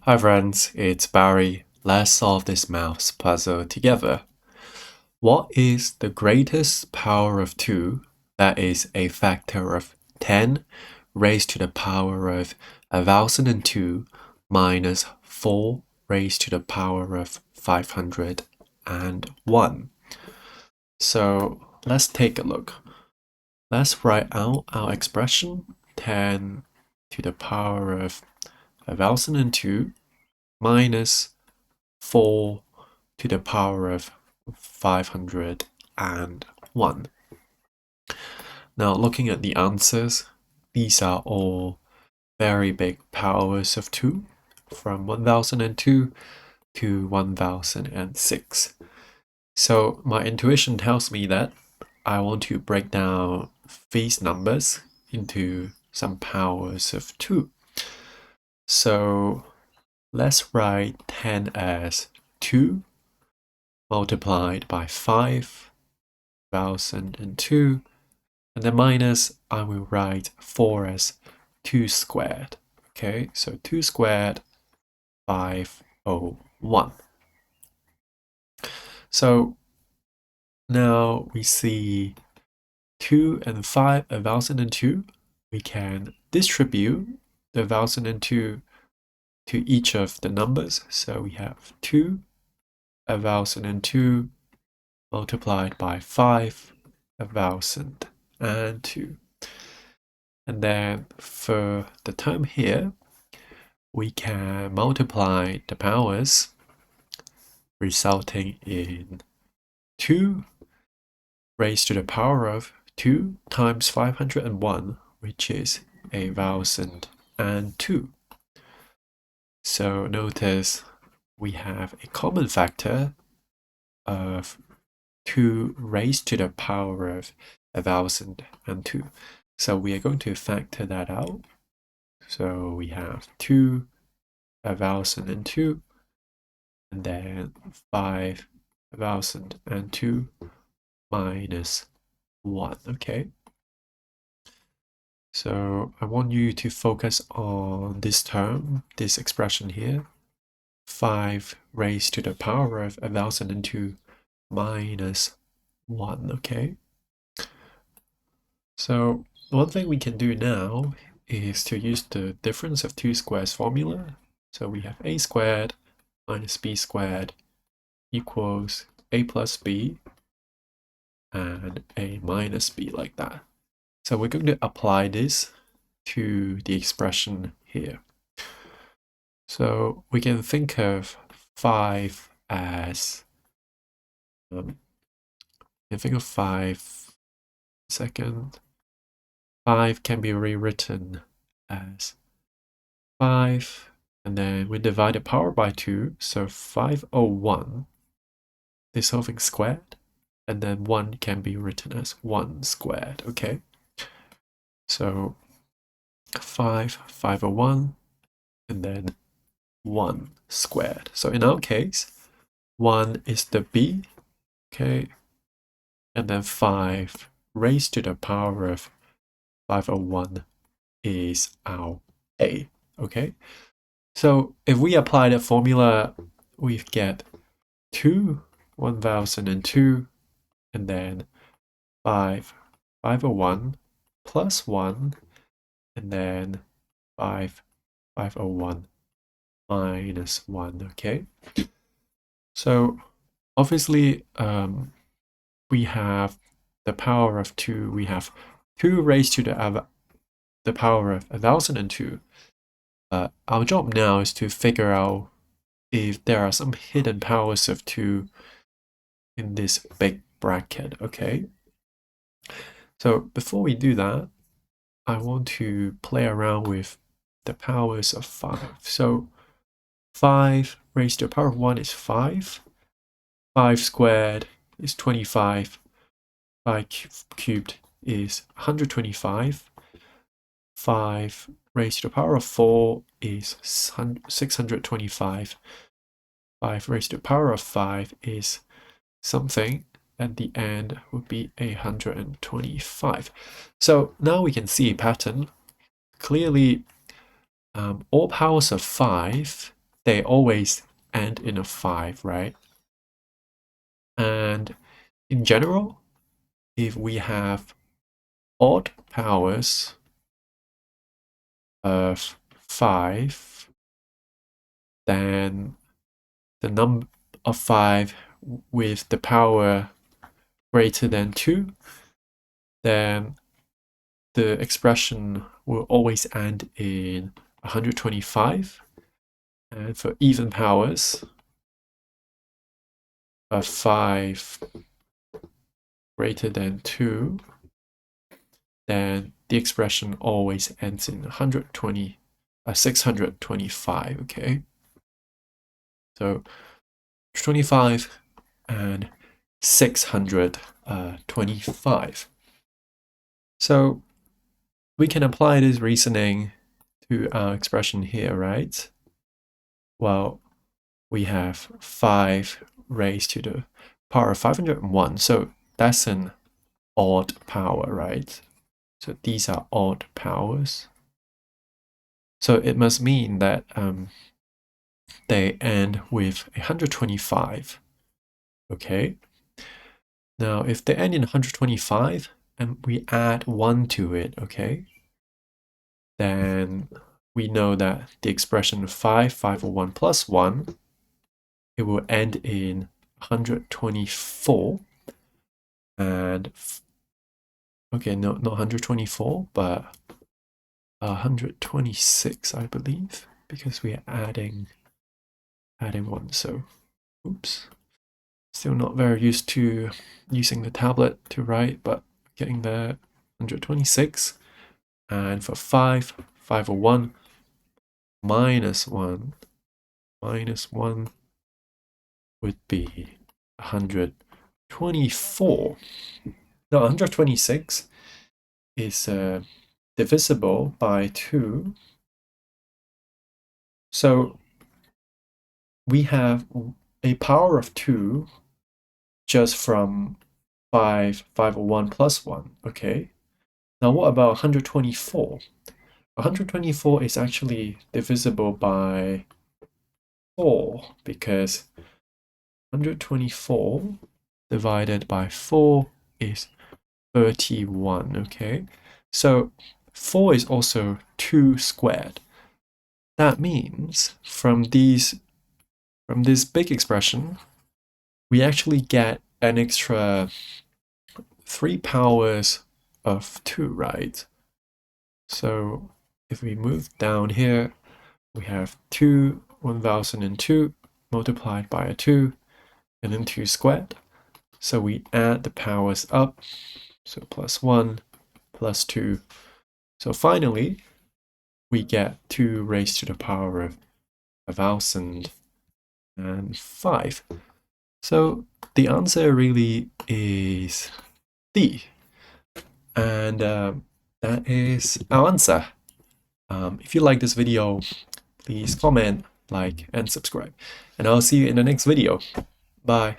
Hi friends, it's Barry. Let's solve this maths puzzle together. What is the greatest power of 2 that is a factor of 10 raised to the power of 1002 minus 4 raised to the power of 501? So let's take a look. Let's write out our expression 10 to the power of 1002 minus 4 to the power of 501. Now, looking at the answers, these are all very big powers of 2, from 1002 to 1006. So my intuition tells me that I want to break down these numbers into some powers of 2. So let's write 10 as 2 multiplied by 5,002, and then minus, I will write 4 as 2 squared. Okay, so 2 squared, 501. So now we see 2 and 5,002. We can distribute the 1002 to each of the numbers. So we have 2, 1002 multiplied by 5,002. And then for the term here, we can multiply the powers, resulting in 2 raised to the power of 2 times 501, which is 1002. So notice we have a common factor of 2 raised to the power of 1002. So we are going to factor that out. So we have 2, 1002, and then 5,002 minus 1, okay? So I want you to focus on this term, this expression here, 5 raised to the power of 1002 minus 1, okay? So one thing we can do now is to use the difference of two squares formula. So we have a squared minus b squared equals a plus b and a minus b, like that. So we're going to apply this to the expression here. So we can think of 5 as, think of 5 can be rewritten as 5, and then we divide the power by 2, so 501, this whole thing squared, and then 1 can be written as 1 squared, okay? So 501, and then 1 squared. So in our case, 1 is the b, okay? And then 5 raised to the power of 501 is our a, okay? So if we apply the formula, we get 2, 1002, and then 501 plus 1, and then 501 minus 1, okay? So obviously, we have the power of 2. We have 2 raised to the power of 1002. Our job now is to figure out if there are some hidden powers of 2 in this big bracket, okay? So before we do that, I want to play around with the powers of 5. So 5 raised to the power of 1 is 5. 5 squared is 25. 5 cubed is 125. 5 raised to the power of 4 is 625. 5 raised to the power of 5 is something. At the end would be 125. So now we can see a pattern. Clearly, all powers of 5 they always end in a 5, right? And in general, if we have odd powers of 5, then the number of 5 with the power greater than 2, then the expression will always end in 125. And for even powers of 5 greater than 2, then the expression always ends in 625, okay? So 25 and 625. So we can apply this reasoning to our expression here, right? Well, we have 5 raised to the power of 501. So that's an odd power, right? So these are odd powers. So it must mean that they end with 125. Okay. Now, if they end in 125 and we add 1 to it, okay, then we know that the expression 501 plus 1, it will end in 124. And okay, no, not 124, but 126, I believe, because we are adding 1. So, oops, still not very used to using the tablet to write, but getting there. 126, and for 501 minus 1 would be 124. Now 126 is divisible by 2. So we have a power of 2 just from 501 plus 1, okay? Now what about 124? 124 is actually divisible by 4, because 124 divided by 4 is 31, okay? So 4 is also 2 squared. That means from this big expression, we actually get an extra 3 powers of 2, right? So if we move down here, we have 1002 multiplied by a 2, and then 2 squared. So we add the powers up, so plus 1, plus 2. So finally, we get 2 raised to the power of 1005. So the answer really is D. And that is our answer. If you like this video, please comment, like, and subscribe. And I'll see you in the next video. Bye.